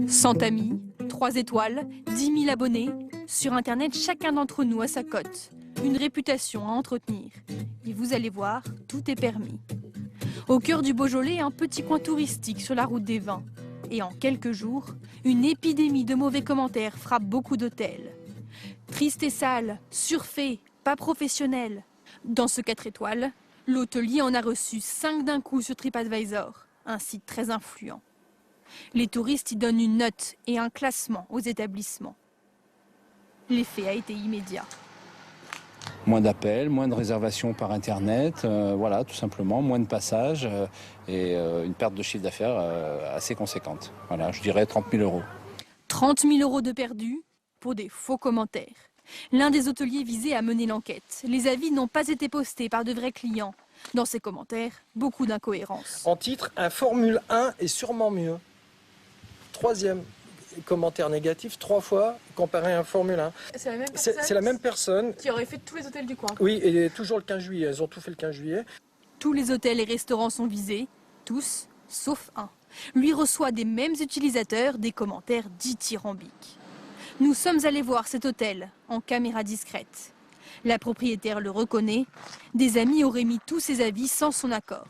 100 amis, 3 étoiles, 10 000 abonnés. Sur Internet, chacun d'entre nous a sa cote, une réputation à entretenir. Et vous allez voir, tout est permis. Au cœur du Beaujolais, un petit coin touristique sur la route des vins. Et en quelques jours, une épidémie de mauvais commentaires frappe beaucoup d'hôtels. Triste et sale, surfait, pas professionnel. Dans ce 4 étoiles, l'hôtelier en a reçu 5 d'un coup sur TripAdvisor, un site très influent. Les touristes y donnent une note et un classement aux établissements. L'effet a été immédiat. Moins d'appels, moins de réservations par Internet, voilà, tout simplement, moins de passages et une perte de chiffre d'affaires assez conséquente. Voilà, je dirais 30 000 €. 30 000 € de perdus pour des faux commentaires. L'un des hôteliers visés a mené l'enquête. Les avis n'ont pas été postés par de vrais clients. Dans ces commentaires, beaucoup d'incohérences. En titre, un Formule 1 est sûrement mieux. 3e commentaire négatif, 3 fois comparé à un Formule 1. C'est la même personne, c'est la même personne qui aurait fait tous les hôtels du coin. Oui, et toujours le 15 juillet. Elles ont tout fait le 15 juillet. Tous les hôtels et restaurants sont visés, tous, sauf un. Lui reçoit des mêmes utilisateurs des commentaires dithyrambiques. Nous sommes allés voir cet hôtel en caméra discrète. La propriétaire le reconnaît. Des amis auraient mis tous ses avis sans son accord.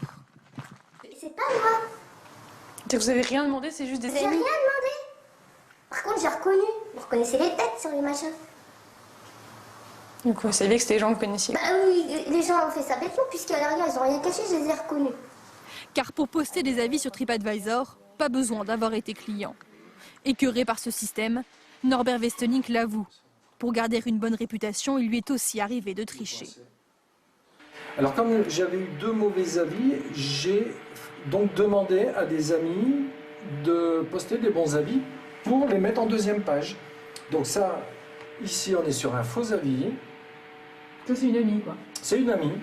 C'est pas moi. Donc vous avez rien demandé, c'est juste des J'ai rien amis. demandé. Par contre, j'ai reconnu. Vous reconnaissez les têtes sur les machins. Donc vous saviez que c'était des gens que vous connaissiez. Bah oui, les gens ont fait ça bêtement, puisque là, ils ont rien caché, je les ai reconnus. Car pour poster des avis sur TripAdvisor, pas besoin d'avoir été client. Écœuré par ce système, Norbert Westenink l'avoue. Pour garder une bonne réputation, il lui est aussi arrivé de tricher. Alors comme j'avais eu 2 mauvais avis, j'ai donc demandé à des amis de poster des bons avis pour les mettre en 2e page. Donc ça, ici on est sur un faux avis. Ça c'est une amie quoi. C'est une amie.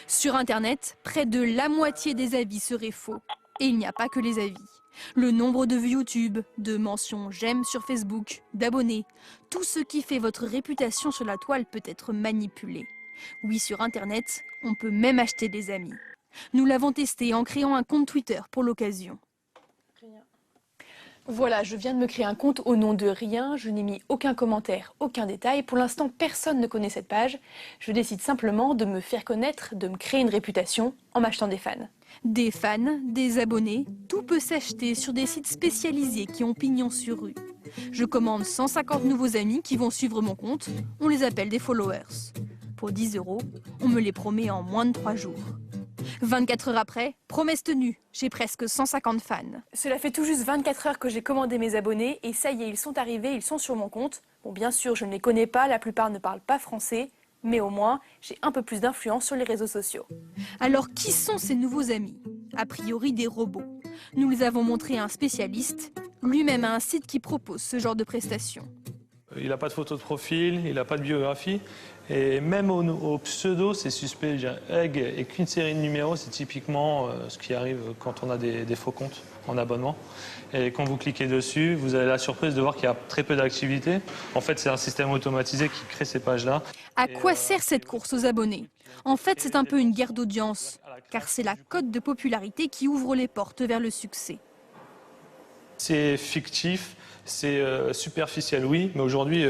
Sur Internet, près de la moitié des avis seraient faux. Et il n'y a pas que les avis. Le nombre de vues YouTube, de mentions j'aime sur Facebook, d'abonnés, tout ce qui fait votre réputation sur la toile peut être manipulé. Oui, sur Internet, on peut même acheter des amis. Nous l'avons testé en créant un compte Twitter pour l'occasion. Voilà, je viens de me créer un compte au nom de rien, je n'ai mis aucun commentaire, aucun détail. Pour l'instant, personne ne connaît cette page. Je décide simplement de me faire connaître, de me créer une réputation en m'achetant des fans. Des fans, des abonnés, tout peut s'acheter sur des sites spécialisés qui ont pignon sur rue. Je commande 150 nouveaux amis qui vont suivre mon compte, on les appelle des followers. Pour 10 €, on me les promet en moins de 3 jours. 24 heures après, promesse tenue, j'ai presque 150 fans. Cela fait tout juste 24 heures que j'ai commandé mes abonnés et ça y est, ils sont arrivés, ils sont sur mon compte. Bon, bien sûr, je ne les connais pas, la plupart ne parlent pas français, mais au moins, j'ai un peu plus d'influence sur les réseaux sociaux. Alors, qui sont ces nouveaux amis? A priori, des robots. Nous les avons montrés à un spécialiste. Lui-même a un site qui propose ce genre de prestations. Il n'a pas de photo de profil, il n'a pas de biographie. Et même au pseudo, c'est suspect. Egg et qu'une série de numéros, c'est typiquement ce qui arrive quand on a des faux comptes en abonnement. Et quand vous cliquez dessus, vous avez la surprise de voir qu'il y a très peu d'activité. En fait, c'est un système automatisé qui crée ces pages-là. À quoi sert cette course aux abonnés? En fait, c'est un peu une guerre d'audience, car c'est la cote de popularité qui ouvre les portes vers le succès. C'est fictif, c'est superficiel, oui, mais aujourd'hui,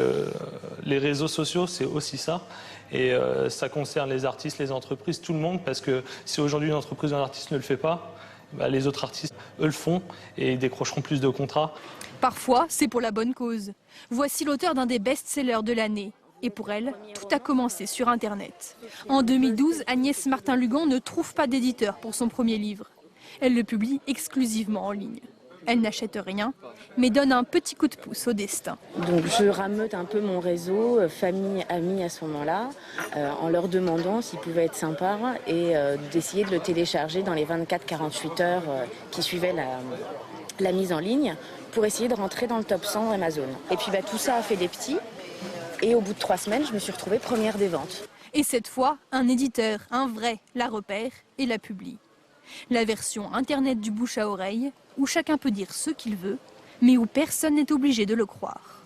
les réseaux sociaux, c'est aussi ça. Et ça concerne les artistes, les entreprises, tout le monde, parce que si aujourd'hui une entreprise ou un artiste ne le fait pas, bah, les autres artistes, eux, le font et ils décrocheront plus de contrats. Parfois, c'est pour la bonne cause. Voici l'auteur d'un des best-sellers de l'année. Et pour elle, tout a commencé sur Internet. En 2012, Agnès Martin-Lugan ne trouve pas d'éditeur pour son premier livre. Elle le publie exclusivement en ligne. Elle n'achète rien, mais donne un petit coup de pouce au destin. Donc je rameute un peu mon réseau, famille, amis à ce moment-là, en leur demandant s'ils pouvaient être sympas et d'essayer de le télécharger dans les 24-48 heures qui suivaient la mise en ligne pour essayer de rentrer dans le top 100 Amazon. Et puis tout ça a fait des petits et au bout de 3 semaines, je me suis retrouvée première des ventes. Et cette fois, un éditeur, un vrai, la repère et la publie. La version Internet du bouche à oreille, où chacun peut dire ce qu'il veut, mais où personne n'est obligé de le croire.